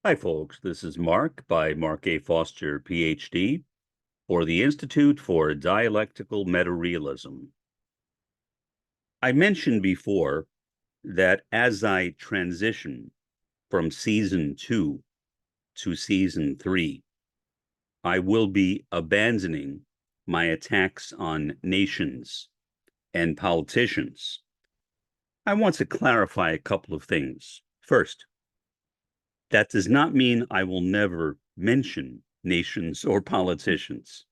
Hi, folks. This is Mark by Mark A. Foster, Ph.D., for the Institute for Dialectical Meta-Realism. I mentioned before that as I transition from Season 2 to Season 3, I will be abandoning my attacks on nations and politicians. I want to clarify a couple of things. First, that does not mean I will never mention nations or politicians.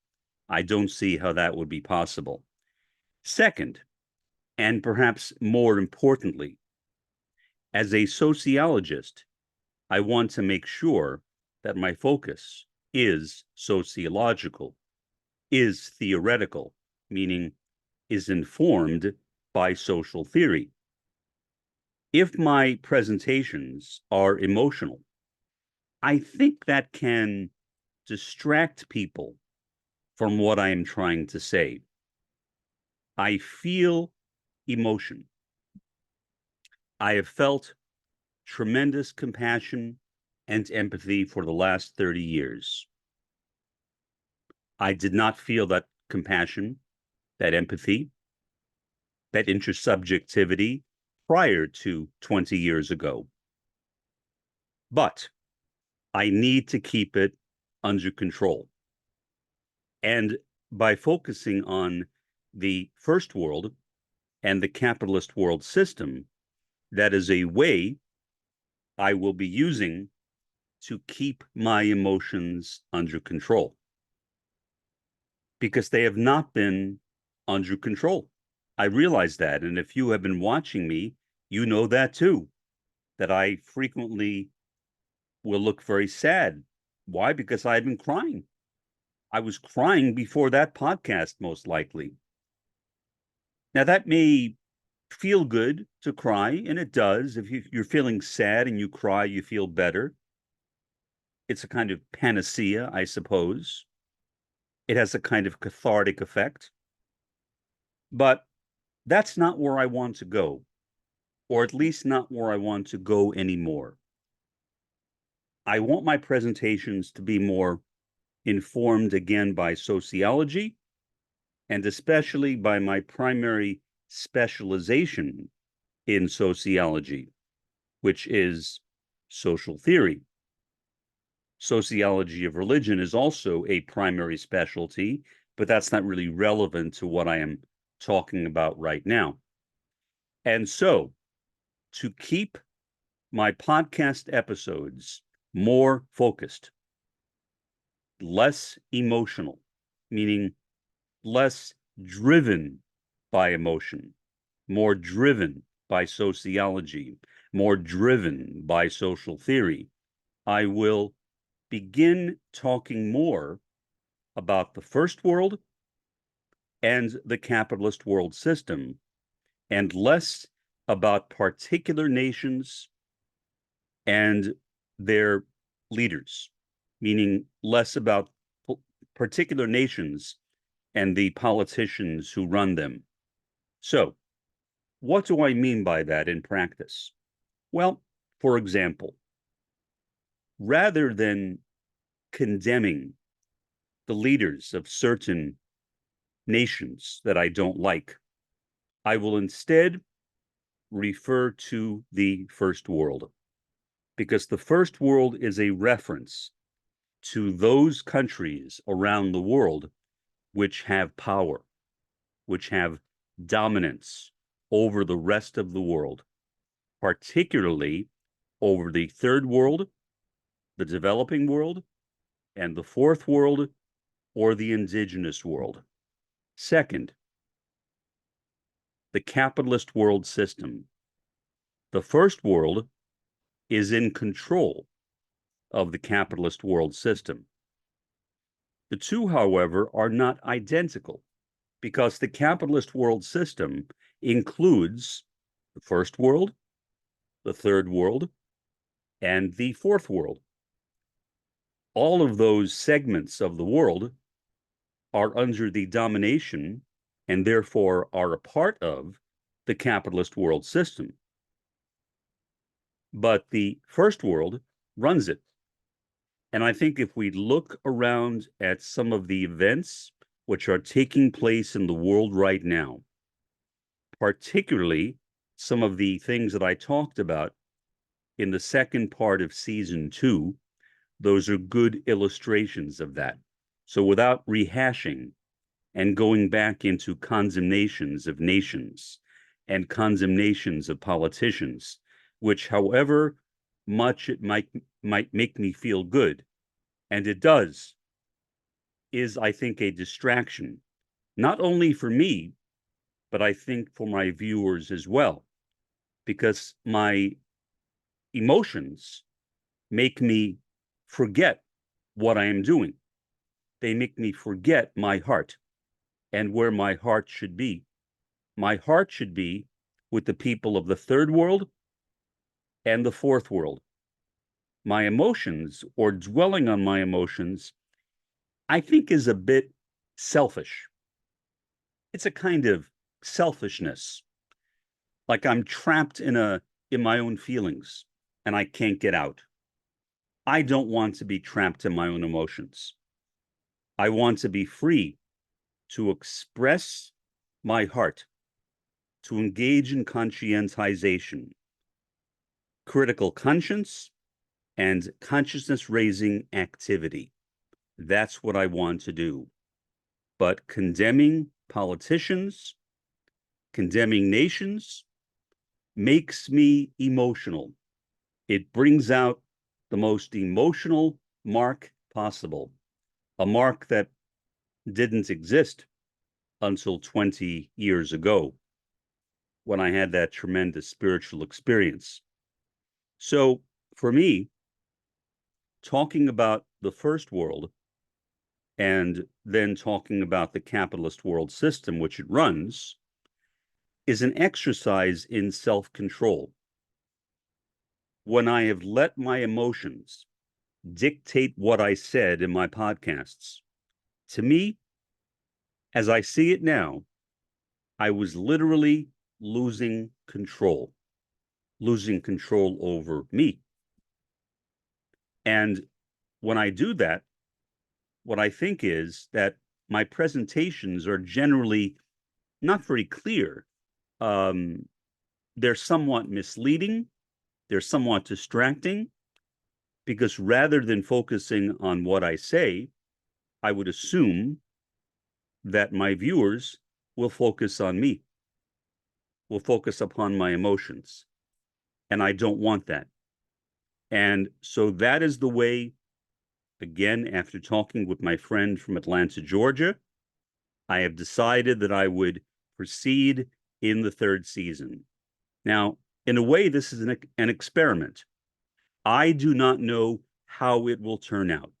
I don't see how that would be possible. Second, and perhaps more importantly, as a sociologist, I want to make sure that my focus is sociological, is theoretical, meaning is informed by social theory. If my presentations are emotional, I think that can distract people from what I am trying to say. I feel emotion. I have felt tremendous compassion and empathy for the last 30 years. I did not feel that compassion, that empathy, that intersubjectivity prior to 20 years ago. But I need to keep it under control. And by focusing on the first world and the capitalist world system, that is a way I will be using to keep my emotions under control, because they have not been under control. I realize that. And if you have been watching me, you know that too, that I frequently will look very sad. Why? Because I've been crying. I was crying before that podcast, most likely. Now, that may feel good to cry, and it does. If you're feeling sad and you cry, you feel better. It's a kind of panacea, I suppose. It has a kind of cathartic effect. But that's not where I want to go, or at least not where I want to go anymore. I want my presentations to be more informed again by sociology, and especially by my primary specialization in sociology, which is social theory. Sociology of religion is also a primary specialty, but that's not really relevant to what I am talking about right now. And so, to keep my podcast episodes more focused, less emotional, meaning less driven by emotion, more driven by sociology, more driven by social theory, I will begin talking more about the first world and the capitalist world system, and less about particular nations and their leaders, meaning less about particular nations and the politicians who run them. So, what do I mean by that in practice? Well, for example, rather than condemning the leaders of certain nations that I don't like, I will instead refer to the first world, because the first world is a reference to those countries around the world which have power, which have dominance over the rest of the world, particularly over the third world, the developing world, and the fourth world, or the indigenous world. Second, the capitalist world system. The first world is in control of the capitalist world system. The two, however, are not identical, because the capitalist world system includes the first world, the third world, and the fourth world. All of those segments of the world are under the domination and therefore are a part of the capitalist world system. But the first world runs it And I think if we look around at some of the events which are taking place in the world right now, particularly some of the things that I talked about in the second part of season 2, those are good illustrations of that. So without rehashing and going back into condemnations of nations and condemnations of politicians, which, however much it might make me feel good, and it does, is, I think, a distraction, not only for me, but I think for my viewers as well, because my emotions make me forget what I am doing. They make me forget my heart and where my heart should be. My heart should be with the people of the third world and the fourth world. My emotions, or dwelling on my emotions, I think is a bit selfish. It's a kind of selfishness, like I'm trapped in my own feelings and I can't get out. I don't want to be trapped in my own emotions. I want to be free to express my heart, to engage in conscientization, critical conscience, and consciousness-raising activity. That's what I want to do. But condemning politicians, condemning nations, makes me emotional. It brings out the most emotional Mark possible, a Mark that didn't exist until 20 years ago when I had that tremendous spiritual experience. So for me, talking about the first world and then talking about the capitalist world system which it runs is an exercise in self-control. When I have let my emotions dictate what I said in my podcasts, to me, as I see it now, I was literally losing control over me. And when I do that, what I think is that my presentations are generally not very clear. They're somewhat misleading. They're somewhat distracting because rather than focusing on what I say, I would assume that my viewers will focus on me, will focus upon my emotions. And I don't want that. And so that is the way, again, after talking with my friend from Atlanta, Georgia, I have decided that I would proceed in the third season. Now, in a way, this is an experiment. I do not know how it will turn out.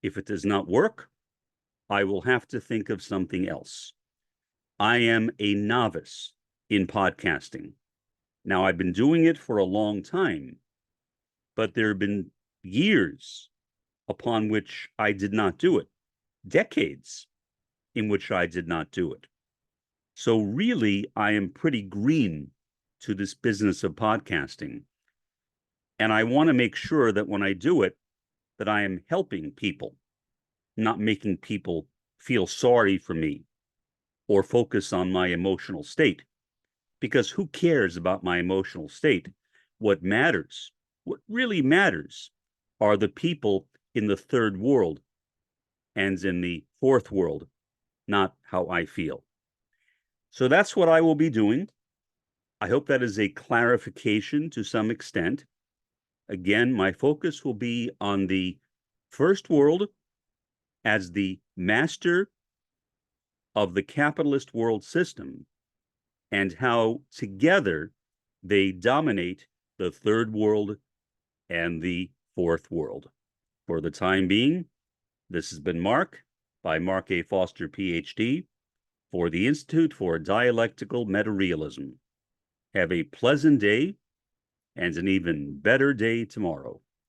If it does not work, I will have to think of something else. I am a novice in podcasting. Now, I've been doing it for a long time, but there have been years upon which I did not do it, decades in which I did not do it. So really, I am pretty green to this business of podcasting. And I want to make sure that when I do it, that I am helping people, not making people feel sorry for me or focus on my emotional state. Because who cares about my emotional state? What matters, what really matters, are the people in the third world and in the fourth world, not how I feel. So that's what I will be doing. I hope that is a clarification to some extent. Again, my focus will be on the first world as the master of the capitalist world system and how together they dominate the third world and the fourth world. For the time being, this has been Mark by Mark A. Foster, Ph.D., for the Institute for Dialectical Meta-Realism. Have a pleasant day and an even better day tomorrow.